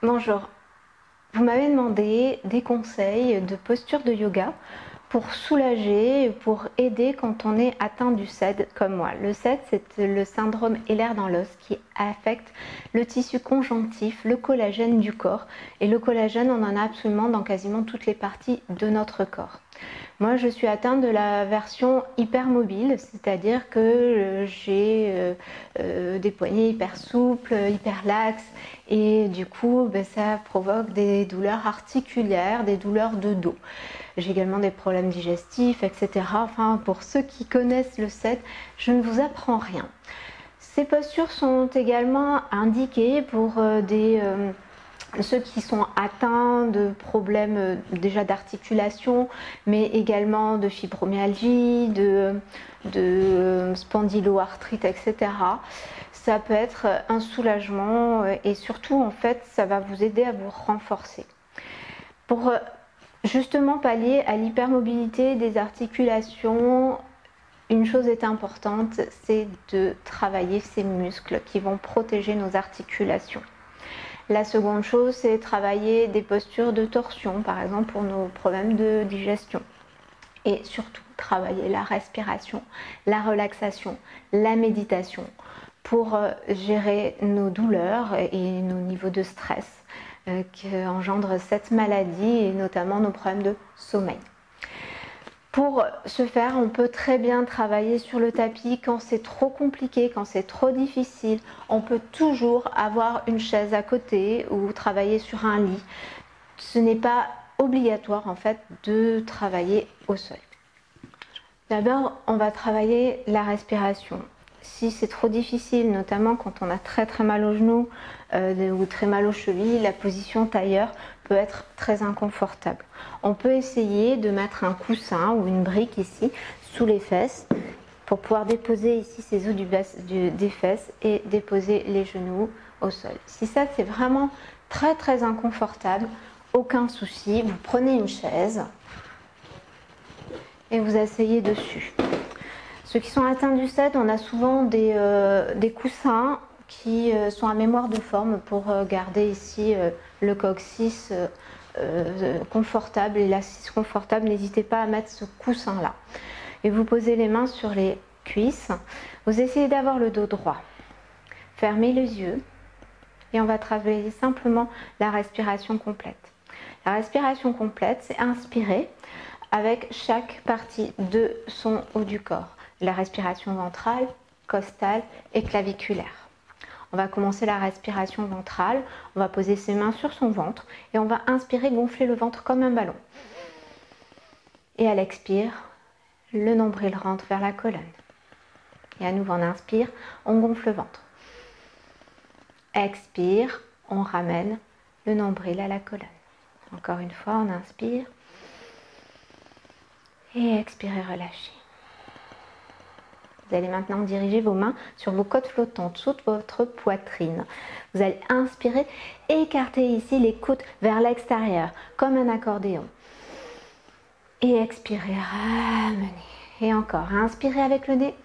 Bonjour, vous m'avez demandé des conseils de posture de yoga pour soulager, pour aider quand on est atteint du SED comme moi. Le SED, c'est le syndrome Ehlers dans l'os qui affecte le tissu conjonctif, le collagène du corps. Et le collagène, on en a absolument dans quasiment toutes les parties de notre corps. Moi, je suis atteinte de la version hypermobile, c'est-à-dire que j'ai des poignets hyper souples, hyper laxes, et du coup, ça provoque des douleurs articulaires, des douleurs de dos. J'ai également des problèmes digestifs, etc. Enfin, pour ceux qui connaissent le SED, je ne vous apprends rien. Ces postures sont également indiquées pour ceux qui sont atteints de problèmes déjà d'articulation, mais également de fibromyalgie, de spondyloarthrite, etc. Ça peut être un soulagement et surtout, en fait, ça va vous aider à vous renforcer. Pour justement pallier à l'hypermobilité des articulations, une chose est importante, c'est de travailler ces muscles qui vont protéger nos articulations. La seconde chose, c'est travailler des postures de torsion, par exemple pour nos problèmes de digestion. Et surtout, travailler la respiration, la relaxation, la méditation pour gérer nos douleurs et nos niveaux de stress qu'engendre cette maladie et notamment nos problèmes de sommeil. Pour ce faire, on peut très bien travailler sur le tapis quand c'est trop compliqué, quand c'est trop difficile. On peut toujours avoir une chaise à côté ou travailler sur un lit. Ce n'est pas obligatoire en fait de travailler au sol. D'abord, on va travailler la respiration. Si c'est trop difficile, notamment quand on a très mal aux genoux ou très mal aux chevilles, la position tailleur peut être très inconfortable. On peut essayer de mettre un coussin ou une brique ici sous les fesses pour pouvoir déposer ici ses os des fesses et déposer les genoux au sol. Si ça c'est vraiment très inconfortable, aucun souci, vous prenez une chaise et vous asseyez dessus. Ceux qui sont atteints du SED, on a souvent des coussins qui sont à mémoire de forme pour garder ici le coccyx confortable et l'assise confortable. N'hésitez pas à mettre ce coussin-là. Et vous posez les mains sur les cuisses. Vous essayez d'avoir le dos droit. Fermez les yeux et on va travailler simplement la respiration complète. La respiration complète, c'est inspirer avec chaque partie de son haut du corps. La respiration ventrale, costale et claviculaire. On va commencer la respiration ventrale, on va poser ses mains sur son ventre et on va inspirer, gonfler le ventre comme un ballon. Et à l'expire, le nombril rentre vers la colonne. Et à nouveau on inspire, on gonfle le ventre. Expire, on ramène le nombril à la colonne. Encore une fois, on inspire. Et expirez, relâchez. Vous allez maintenant diriger vos mains sur vos côtes flottantes, sous votre poitrine. Vous allez inspirer, écarter ici les côtes vers l'extérieur, comme un accordéon. Et expirez, ramenez. Et encore, inspirez avec le nez.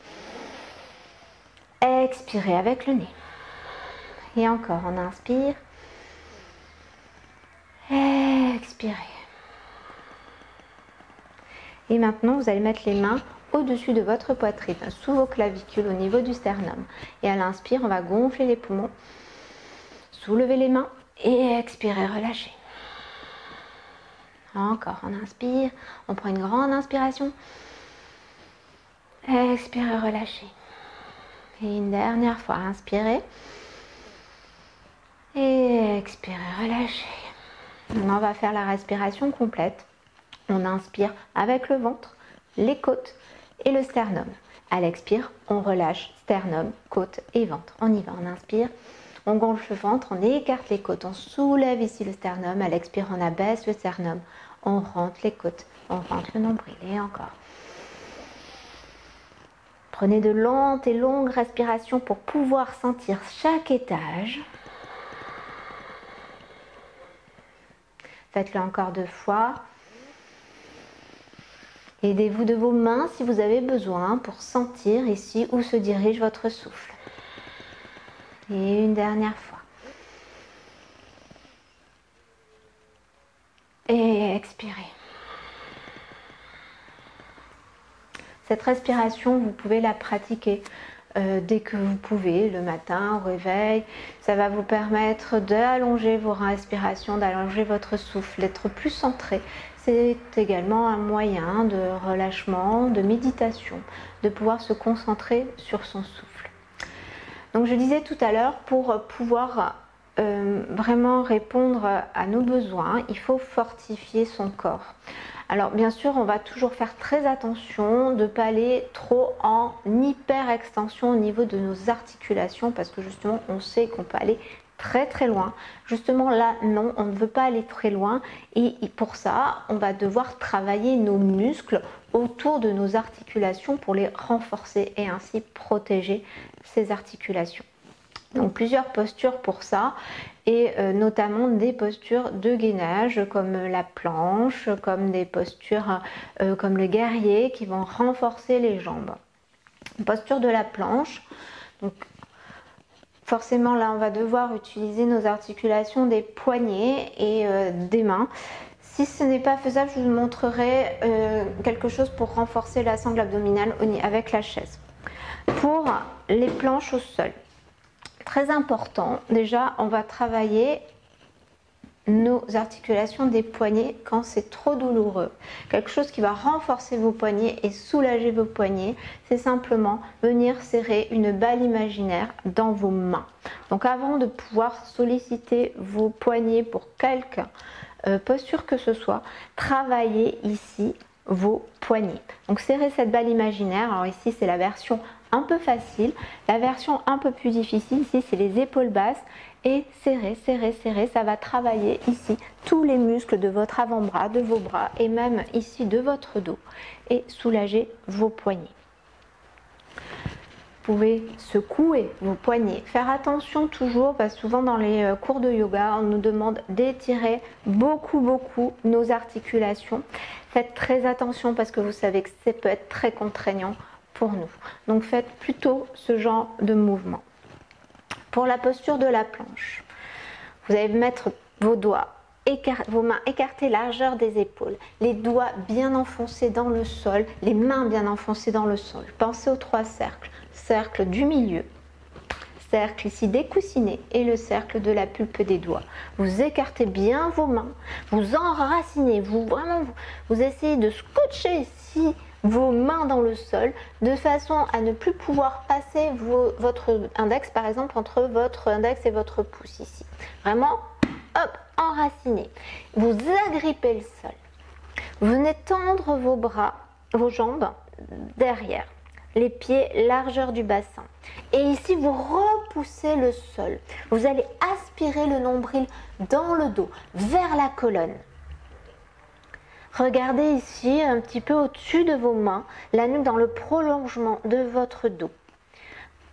Expirez avec le nez. Et encore, on inspire. Expirez. Et maintenant, vous allez mettre les mains au-dessus de votre poitrine, sous vos clavicules, au niveau du sternum. Et à l'inspire, on va gonfler les poumons, soulever les mains et expirer, relâcher. Encore, on inspire, on prend une grande inspiration. Expirez, relâcher. Et une dernière fois, inspirez. Et expirez, relâcher. Maintenant, on va faire la respiration complète. On inspire avec le ventre, les côtes et le sternum. À l'expire, on relâche sternum, côte et ventre. On y va, on inspire, on gonfle le ventre, on écarte les côtes, on soulève ici le sternum. À l'expire, on abaisse le sternum, on rentre les côtes, on rentre le nombril et encore. Prenez de lentes et longues respirations pour pouvoir sentir chaque étage. Faites-le encore 2 fois. Aidez-vous de vos mains si vous avez besoin pour sentir ici où se dirige votre souffle. Et une dernière fois. Cette respiration, vous pouvez la pratiquer dès que vous pouvez, le matin au réveil. Ça va vous permettre d'allonger vos respirations, d'allonger votre souffle, d'être plus centré. C'est également un moyen de relâchement, de méditation, de pouvoir se concentrer sur son souffle. Donc je disais tout à l'heure, pour pouvoir vraiment répondre à nos besoins, il faut fortifier son corps. Alors bien sûr, on va toujours faire très attention de ne pas aller trop en hyper extension au niveau de nos articulations, parce que justement on sait qu'on peut aller très très loin. Justement là non, on ne veut pas aller très loin, et pour ça on va devoir travailler nos muscles autour de nos articulations pour les renforcer et ainsi protéger ces articulations. Donc plusieurs postures pour ça, et notamment des postures de gainage comme la planche, comme des postures comme le guerrier qui vont renforcer les jambes. Posture de la planche, donc forcément là on va devoir utiliser nos articulations des poignets et des mains. Si ce n'est pas faisable, je vous montrerai quelque chose pour renforcer la sangle abdominale avec la chaise. Pour les planches au sol, très important, déjà on va travailler nos articulations des poignets quand c'est trop douloureux. Quelque chose qui va renforcer vos poignets et soulager vos poignets, c'est simplement venir serrer une balle imaginaire dans vos mains. Donc avant de pouvoir solliciter vos poignets pour quelque posture que ce soit, travaillez ici vos poignets. Donc serrez cette balle imaginaire. Alors ici c'est la version un peu facile, la version un peu plus difficile ici c'est les épaules basses, et serrez, serrez, serrez, ça va travailler ici tous les muscles de votre avant-bras, de vos bras et même ici de votre dos, et soulager vos poignets. Vous pouvez secouer vos poignets, faire attention toujours, parce que souvent dans les cours de yoga on nous demande d'étirer beaucoup nos articulations. Faites très attention parce que vous savez que ça peut être très contraignant pour nous. Donc faites plutôt ce genre de mouvement. Pour la posture de la planche, vous allez mettre vos doigts, vos mains écartées largeur des épaules, les doigts bien enfoncés dans le sol, les mains bien enfoncées dans le sol. Pensez aux 3 cercles. Cercle du milieu, cercle ici des coussinets et le cercle de la pulpe des doigts. Vous écartez bien vos mains, vous enracinez, vous essayez de scotcher ici vos mains dans le sol de façon à ne plus pouvoir passer votre index par exemple entre votre index et votre pouce ici. Vraiment, hop, enracinez. Vous agrippez le sol. Vous venez tendre vos bras, vos jambes derrière. Les pieds largeur du bassin. Et ici, vous repoussez le sol. Vous allez aspirer le nombril dans le dos, vers la colonne. Regardez ici, un petit peu au-dessus de vos mains, la nuque dans le prolongement de votre dos.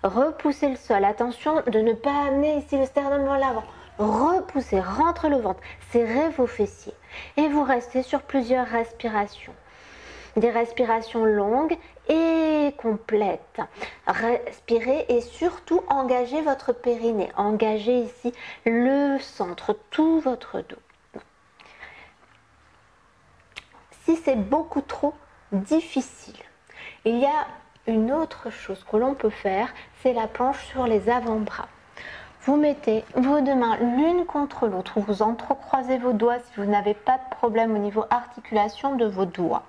Repoussez le sol. Attention de ne pas amener ici le sternum vers l'avant. Repoussez, rentrez le ventre, serrez vos fessiers. Et vous restez sur plusieurs respirations. Des respirations longues et complètes. Respirez et surtout engagez votre périnée. Engagez ici le centre, tout votre dos. Si c'est beaucoup trop difficile, il y a une autre chose que l'on peut faire, c'est la planche sur les avant-bras. Vous mettez vos 2 mains l'une contre l'autre, vous entrecroisez vos doigts si vous n'avez pas de problème au niveau articulation de vos doigts.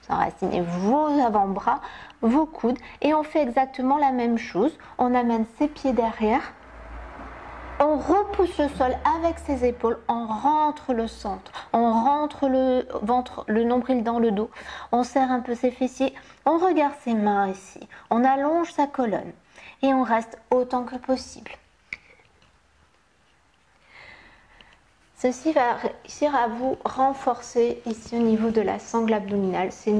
Vous enracinez vos avant-bras, vos coudes, et on fait exactement la même chose. On amène ses pieds derrière, on repousse le sol avec ses épaules, on rentre le centre, on rentre le ventre, le nombril dans le dos, on serre un peu ses fessiers, on regarde ses mains ici, on allonge sa colonne et on reste autant que possible. Ceci va réussir à vous renforcer ici au niveau de la sangle abdominale. C'est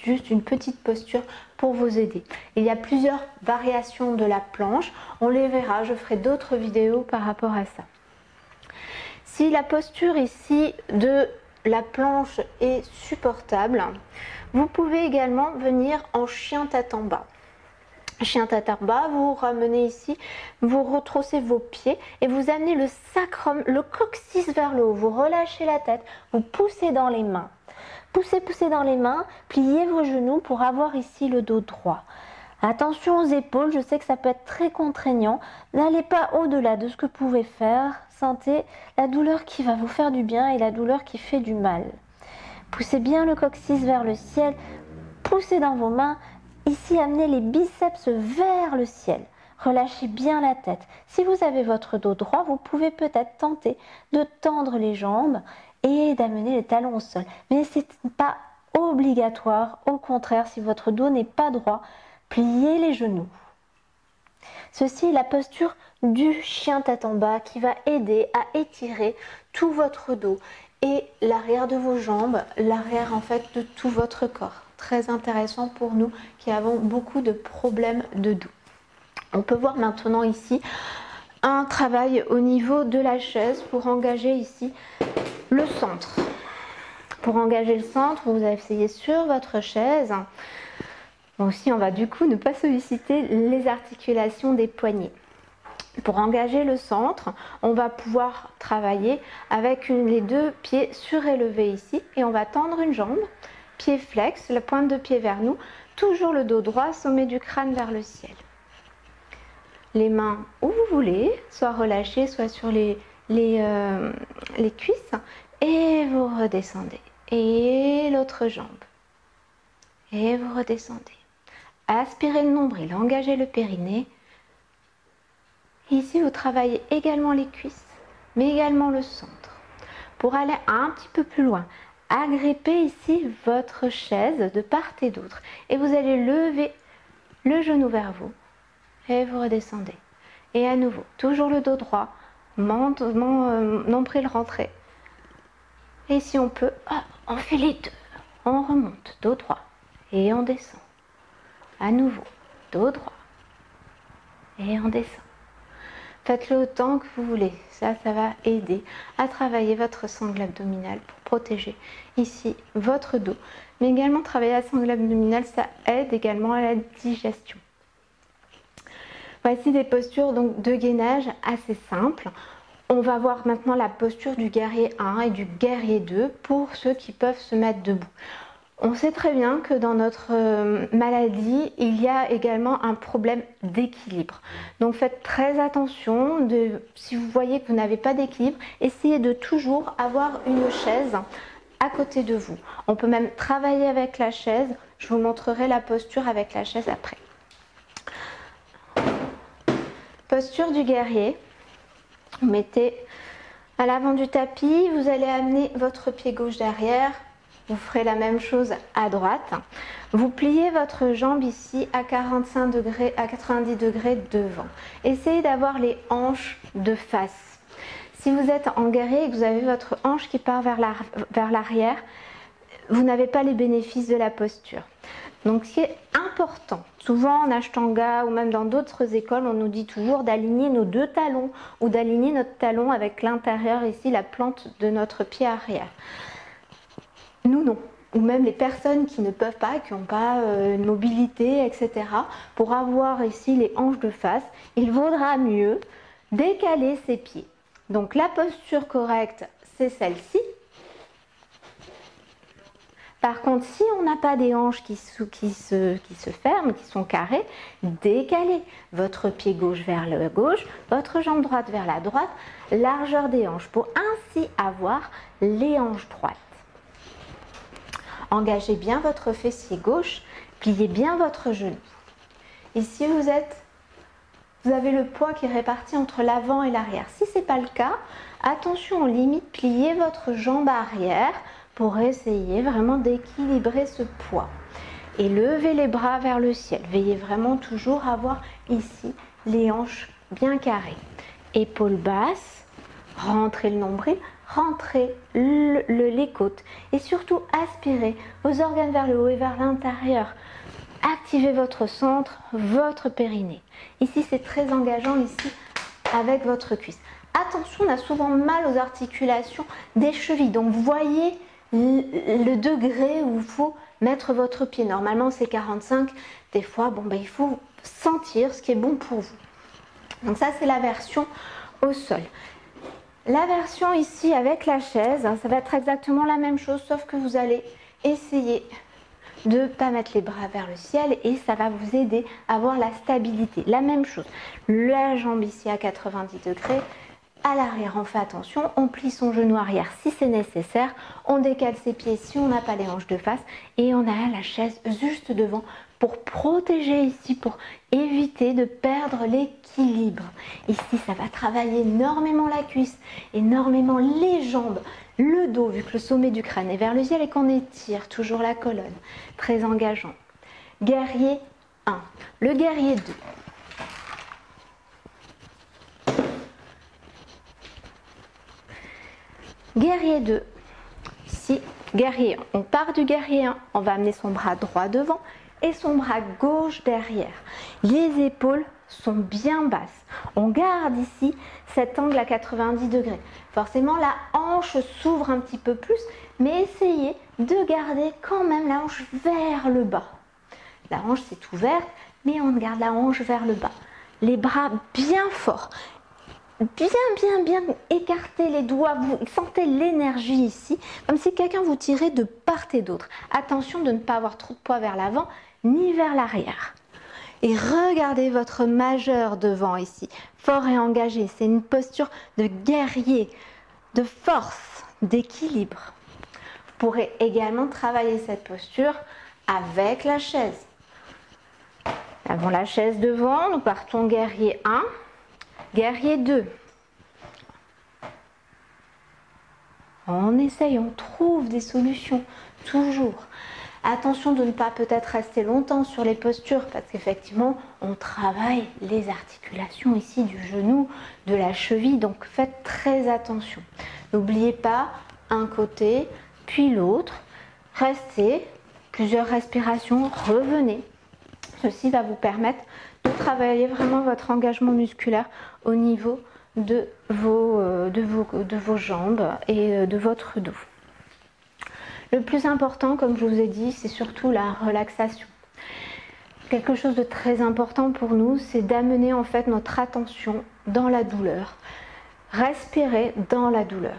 juste une petite posture pour vous aider. Il y a plusieurs variations de la planche. On les verra, je ferai d'autres vidéos par rapport à ça. Si la posture ici de la planche est supportable, vous pouvez également venir en chien tête en bas. Chien tête en bas, vous ramenez ici, vous retroussez vos pieds et vous amenez le sacrum, le coccyx vers le haut. Vous relâchez la tête, vous poussez dans les mains. Poussez, poussez dans les mains, pliez vos genoux pour avoir ici le dos droit. Attention aux épaules, je sais que ça peut être très contraignant. N'allez pas au-delà de ce que vous pouvez faire. Sentez la douleur qui va vous faire du bien et la douleur qui fait du mal. Poussez bien le coccyx vers le ciel. Poussez dans vos mains. Ici, amenez les biceps vers le ciel. Relâchez bien la tête. Si vous avez votre dos droit, vous pouvez peut-être tenter de tendre les jambes et d'amener les talons au sol. Mais ce n'est pas obligatoire. Au contraire, si votre dos n'est pas droit, pliez les genoux. Ceci est la posture du chien tête en bas qui va aider à étirer tout votre dos et l'arrière de vos jambes, l'arrière en fait de tout votre corps. Très intéressant pour nous qui avons beaucoup de problèmes de dos. On peut voir maintenant ici un travail au niveau de la chaise pour engager ici le centre. Pour engager le centre, vous asseyez sur votre chaise. Aussi, on va du coup ne pas solliciter les articulations des poignets. Pour engager le centre, on va pouvoir travailler avec les deux pieds surélevés ici et on va tendre une jambe, pied flex, la pointe de pied vers nous, toujours le dos droit, sommet du crâne vers le ciel. Les mains où vous voulez, soit relâchées, soit sur les cuisses et vous redescendez. Et l'autre jambe. Et vous redescendez. Aspirez le nombril, engagez le périnée. Ici, vous travaillez également les cuisses, mais également le centre. Pour aller un petit peu plus loin, agrippez ici votre chaise de part et d'autre. Et vous allez lever le genou vers vous. Et vous redescendez. Et à nouveau, toujours le dos droit, nombril rentré. Et si on peut, on fait les deux. On remonte, dos droit. Et on descend. À nouveau, dos droit. Et on descend. Faites-le autant que vous voulez. Ça va aider à travailler votre sangle abdominale pour protéger ici votre dos. Mais également travailler la sangle abdominale, ça aide également à la digestion. Voici des postures donc de gainage assez simples. On va voir maintenant la posture du guerrier 1 et du guerrier 2 pour ceux qui peuvent se mettre debout. On sait très bien que dans notre maladie, il y a également un problème d'équilibre. Donc faites très attention, si vous voyez que vous n'avez pas d'équilibre, essayez de toujours avoir une chaise à côté de vous. On peut même travailler avec la chaise, je vous montrerai la posture avec la chaise après. Posture du guerrier, vous mettez à l'avant du tapis, vous allez amener votre pied gauche derrière. Vous ferez la même chose à droite. Vous pliez votre jambe ici à 45 degrés, à 90 degrés devant. Essayez d'avoir les hanches de face. Si vous êtes en guerrier et que vous avez votre hanche qui part vers l'arrière, vous n'avez pas les bénéfices de la posture. Donc ce qui est important, souvent en ashtanga ou même dans d'autres écoles, on nous dit toujours d'aligner nos deux talons ou d'aligner notre talon avec l'intérieur ici, la plante de notre pied arrière. Nous, non. Ou même les personnes qui ne peuvent pas, qui n'ont pas une mobilité, etc. Pour avoir ici les hanches de face, il vaudra mieux décaler ses pieds. Donc la posture correcte, c'est celle-ci. Par contre, si on n'a pas des hanches qui se ferment, qui sont carrées, décalez votre pied gauche vers le gauche, votre jambe droite vers la droite, largeur des hanches pour ainsi avoir les hanches droites. Engagez bien votre fessier gauche, pliez bien votre genou. Ici, vous avez le poids qui est réparti entre l'avant et l'arrière. Si ce n'est pas le cas, attention, on limite, pliez votre jambe arrière pour essayer vraiment d'équilibrer ce poids. Et levez les bras vers le ciel. Veillez vraiment toujours à avoir ici les hanches bien carrées. Épaules basses, rentrez le nombril. Rentrez les côtes et surtout aspirez vos organes vers le haut et vers l'intérieur. Activez votre centre, votre périnée. Ici, c'est très engageant ici avec votre cuisse. Attention, on a souvent mal aux articulations des chevilles. Donc, voyez le degré où il faut mettre votre pied. Normalement, c'est 45. Des fois, il faut sentir ce qui est bon pour vous. Donc ça, c'est la version au sol. La version ici avec la chaise, ça va être exactement la même chose, sauf que vous allez essayer de ne pas mettre les bras vers le ciel et ça va vous aider à avoir la stabilité. La même chose, la jambe ici à 90 degrés, à l'arrière on fait attention, on plie son genou arrière si c'est nécessaire, on décale ses pieds si on n'a pas les hanches de face et on a la chaise juste devant pour protéger ici, pour éviter de perdre l'équilibre. Ici ça va travailler énormément la cuisse, énormément les jambes, le dos, vu que le sommet du crâne est vers le ciel et qu'on étire toujours la colonne. Très engageant. Guerrier 1. Le guerrier 2. Guerrier 2. Ici, guerrier 1. On part du guerrier 1. On va amener son bras droit devant et son bras gauche derrière. Les épaules sont bien basses. On garde ici cet angle à 90 degrés. Forcément, la hanche s'ouvre un petit peu plus, mais essayez de garder quand même la hanche vers le bas. La hanche c'est ouverte, mais on garde la hanche vers le bas. Les bras bien forts. Bien écartez les doigts, vous sentez l'énergie ici, comme si quelqu'un vous tirait de part et d'autre. Attention de ne pas avoir trop de poids vers l'avant, ni vers l'arrière. Et regardez votre majeur devant ici, fort et engagé. C'est une posture de guerrier, de force, d'équilibre. Vous pourrez également travailler cette posture avec la chaise. Nous avons la chaise devant, nous partons guerrier 1, guerrier 2. On essaye, on trouve des solutions, toujours. Attention de ne pas peut-être rester longtemps sur les postures parce qu'effectivement, on travaille les articulations ici du genou, de la cheville, donc faites très attention. N'oubliez pas un côté, puis l'autre. Restez, plusieurs respirations, revenez. Ceci va vous permettre de travailler vraiment votre engagement musculaire au niveau de vos jambes et de votre dos. Le plus important, comme je vous ai dit, c'est surtout la relaxation. Quelque chose de très important pour nous, c'est d'amener en fait notre attention dans la douleur. Respirer dans la douleur.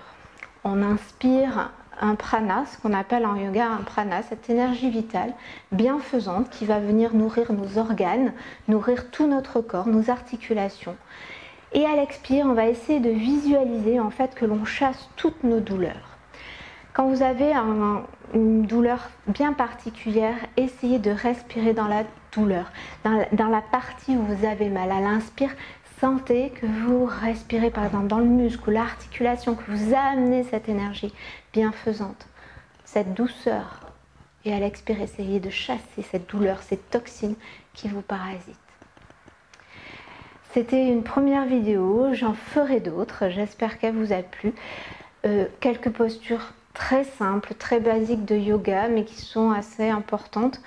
On inspire un prana, ce qu'on appelle en yoga un prana, cette énergie vitale bienfaisante qui va venir nourrir nos organes, nourrir tout notre corps, nos articulations. Et à l'expire, on va essayer de visualiser en fait que l'on chasse toutes nos douleurs. Quand vous avez une douleur bien particulière, essayez de respirer dans la douleur, dans la partie où vous avez mal. À l'inspire, sentez que vous respirez par exemple dans le muscle ou l'articulation, que vous amenez cette énergie bienfaisante, cette douceur. Et à l'expire, essayez de chasser cette douleur, cette toxine qui vous parasite. C'était une première vidéo, j'en ferai d'autres, j'espère qu'elle vous a plu. Quelques postures très simples, très basiques de yoga, mais qui sont assez importantes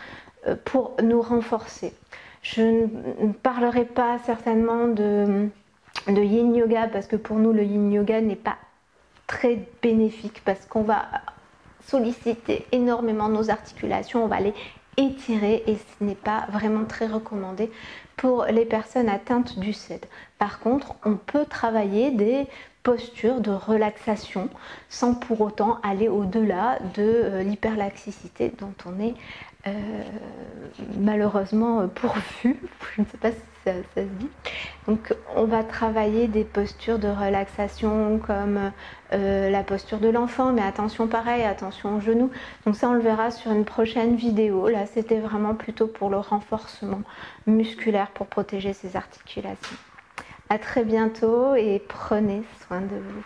pour nous renforcer. Je ne parlerai pas certainement de yin yoga, parce que pour nous le yin yoga n'est pas très bénéfique, parce qu'on va solliciter énormément nos articulations, on va les étirer et ce n'est pas vraiment très recommandé pour les personnes atteintes du SED. Par contre, on peut travailler des postures de relaxation sans pour autant aller au-delà de l'hyperlaxicité dont on est malheureusement pourvu. Je ne sais pas si ça se dit. Donc on va travailler des postures de relaxation comme la posture de l'enfant, mais attention pareil, attention aux genoux. Donc ça on le verra sur une prochaine vidéo. Là c'était vraiment plutôt pour le renforcement musculaire pour protéger ses articulations. À très bientôt et prenez soin de vous.